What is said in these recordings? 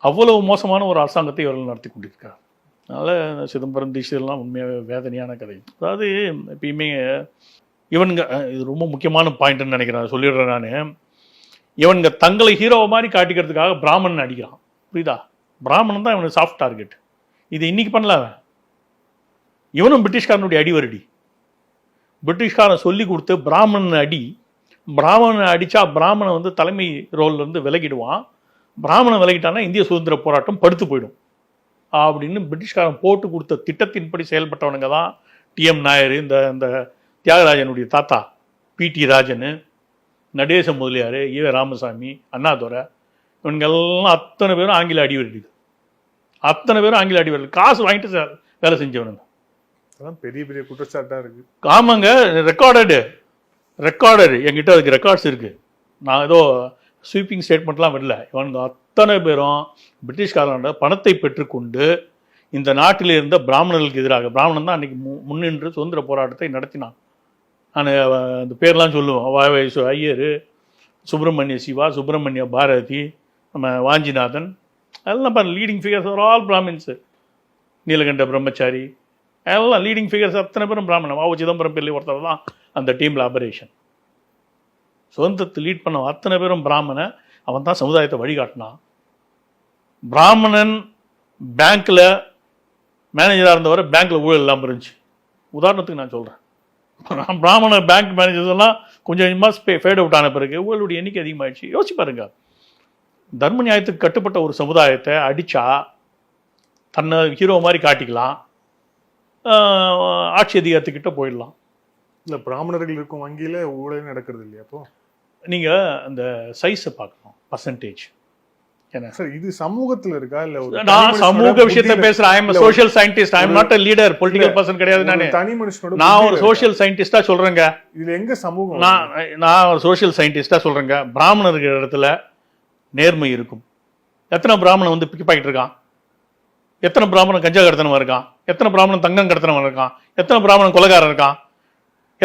அவ்வளவு மோசமான ஒரு அரசாங்கத்தை இவர்கள் நடத்தி கொண்டிருக்கார். அதனால் சிதம்பரம் தீட்சிதெல்லாம் உண்மையாக வேதனையான கதை. அதாவது எப்பயுமே இவனுங்க, இது ரொம்ப முக்கியமான பாயிண்ட்னு நினைக்கிறேன், சொல்லிடுறேன் நான். இவனுங்க தங்களை ஹீரோவை மாதிரி காட்டிக்கிறதுக்காக பிராமணன் அடிக்கிறான், புரியுதா? பிராமணன் தான் இவனுக்கு சாஃப்ட் டார்கெட். இது இன்னைக்கு பண்ணல, இவனும் பிரிட்டிஷ்காரனுடைய அடிவரடி. பிரிட்டிஷ்காரன் சொல்லி கொடுத்து பிராமணன் அடி. பிராமணனை அடித்தா பிராமணன் வந்து தலைமை ரோல்லேருந்து விலகிடுவான். பிராமணன் விலகிட்டான்னா இந்திய சுதந்திர போராட்டம் படுத்து போயிடும் அப்படின்னு பிரிட்டிஷ்காரன் போட்டு கொடுத்த திட்டத்தின்படி செயல்பட்டவனுங்க தான் டிஎம் நாயர், இந்த தியாகராஜனுடைய தாத்தா பிடி ராஜன், நடேச முதலியார், ஈவ ராமசாமி, அண்ணாதுரை, இவங்கெல்லாம் அத்தனை பேரும் ஆங்கில அடிவரடி. அத்தனை பேரும் ஆங்கில அடிவரடி, காசு வாங்கிட்டு வேலை செஞ்சவனுங்க. அதான் பெரிய பெரிய குற்றச்சாட்டாக இருக்குது. ஆமாங்க, ரெக்கார்டடு என்கிட்ட அதுக்கு ரெக்கார்ட்ஸ் இருக்குது. நான் ஏதோ ஸ்வீப்பிங் ஸ்டேட்மெண்ட்லாம் வரல. இவனுங்க அத்தனை பேரும் பிரிட்டிஷ்காரனோட பணத்தை பெற்றுக்கொண்டு இந்த நாட்டில் இருந்த பிராமணர்களுக்கு எதிராக, பிராமணன் தான் அன்றைக்கி முன்னின்று சுதந்திர போராட்டத்தை நடத்தினான். நான் அந்த பேர்லாம் சொல்லுவோம், ஐயர், சுப்பிரமணிய சிவா, சுப்பிரமணிய பாரதி, நம்ம வாஞ்சிநாதன், அதெல்லாம் பாருங்கள் leading figures are all Brahmins. Neelakanta Brahmachari எல்லாம் லீடிங் ஃபிகர்ஸ், அத்தனை பேரும் பிராமணன். வாவு சிதம்பரம் பிள்ளை ஒருத்தர் தான் அந்த டீமில் ஆபரேஷன். சுதந்திரத்தை லீட் பண்ண அத்தனை பேரும் பிராமணன். அவன் தான் சமுதாயத்தை வழிகாட்டினான். பிராமணன் பேங்க்கில் மேனேஜராக இருந்தவரை பேங்க்கில் ஊழல் இல்லாமல் இருந்துச்சு. உதாரணத்துக்கு நான் சொல்கிறேன், பிராமண பேங்க் மேனேஜர்ஸ் எல்லாம் கொஞ்சம் கொஞ்சமாக ஃபேட் அவுட் ஆன பிறகு ஊழலுடைய எண்ணிக்கை அதிகமாகிடுச்சு. யோசிச்சு பாருங்க, தர்ம நியாயத்துக்கு கட்டுப்பட்ட ஒரு சமுதாயத்தை அடித்தா தன்னை ஹீரோ மாதிரி காட்டிக்கலாம், ஆட்சி அதிகாரத்துக்கிட்ட போயிடலாம். இல்லை, பிராமணர்கள் இருக்கும் வங்கியில் ஊழல் நடக்கிறது இல்லையா? அப்போ நீங்கள் அந்த சைஸை பார்க்கணும், பர்சன்டேஜ். என்ன சார் இது சமூகத்தில் இருக்கா? இல்லை, நான் சமூக விஷயத்தை பேசுகிறேன். I am social scientist, I am not a leader, political person கிடையாது. நான் தனி மனுஷனோட நான் ஒரு சோஷியல் சயின்டிஸ்டா சொல்கிறேங்க. இதில் எங்கே சமூகம்? நான் ஒரு சோஷியல் சயின்டிஸ்டா சொல்கிறேங்க. பிராமணர்கள் இடத்துல நேர்மை இருக்கும். எத்தனை பிராமணன் வந்து பிக்கி பாக்கெட் இருக்கான்? எத்தனை பிராமணன் கஞ்சா கடத்தனவன் இருக்கான்? எத்தனை பிராமணன் தங்கம் கடத்தனவன் இருக்கான்? எத்தனை பிராமணன் கொலைகாரன் இருக்கான்?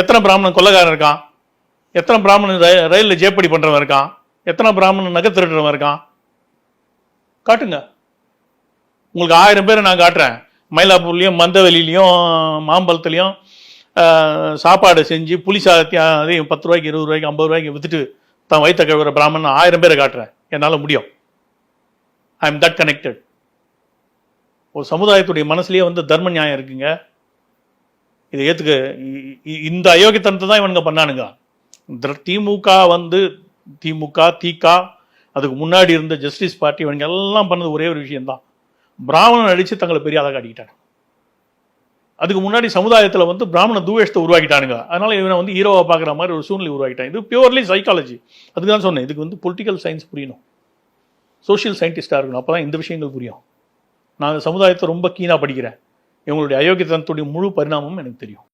எத்தனை பிராமணன் கொலைகாரன் இருக்கான்? எத்தனை பிராமணன் ரயிலில் ஜேப்படி பண்ணுறவன் இருக்கான்? எத்தனை பிராமணன் நகை திருடுறவன் இருக்கான்? காட்டுங்க. உங்களுக்கு 1000 பேரை நான் காட்டுறேன். மயிலாப்பூர்லேயும் மந்தவெளியிலையும் மாம்பழத்துலேயும் சாப்பாடு செஞ்சு புளி சாதத்தையும் அதையும் 10 ரூபாய்க்கு 20 ரூபாய்க்கு 50 ரூபாய்க்கு விற்றுட்டு தான் வயிற்ற கழுவுற பிராமணன் 1000 பேரை காட்டுறேன். என்னால் முடியும். I am that connected. ஒரு சமுதாயத்துடைய மனசுலேயே வந்து தர்ம நியாயம் இருக்குங்க. இதை ஏற்றுக்க இந்த அயோக்கியத்தனத்தை தான் இவனுங்க பண்ணானுங்க. திமுக வந்து திக, அதுக்கு முன்னாடி இருந்த ஜஸ்டிஸ் பார்ட்டி, இவங்க எல்லாம் பண்ணது ஒரே ஒரு விஷயம்தான், பிராமணன் அடித்து தங்களை பெரிய ஆளாக காட்டிக்கிட்டாங்க. அதுக்கு முன்னாடி சமுதாயத்தில் வந்து பிராமண தூவேஷத்தை உருவாக்கிட்டானுங்க. அதனால இவனை வந்து ஹீரோவை பார்க்குற மாதிரி ஒரு சூழ்நிலை உருவாக்கிட்டாங்க. இது பியூர்லி சைக்காலஜி. அதுக்கு தான் சொன்னேன், இதுக்கு வந்து பொலிட்டிக்கல் சயின்ஸ் புரியணும், சோஷியல் சயின்டிஸ்டாக இருக்கணும். அப்போ தான் இந்த விஷயங்கள் புரியும். நான் சமுதாயத்தை ரொம்ப கீனாக படிக்கிறேன். இவங்களுடைய அயோக்கியத்தனத்துடைய முழு பரிணாமமும் எனக்கு தெரியும்.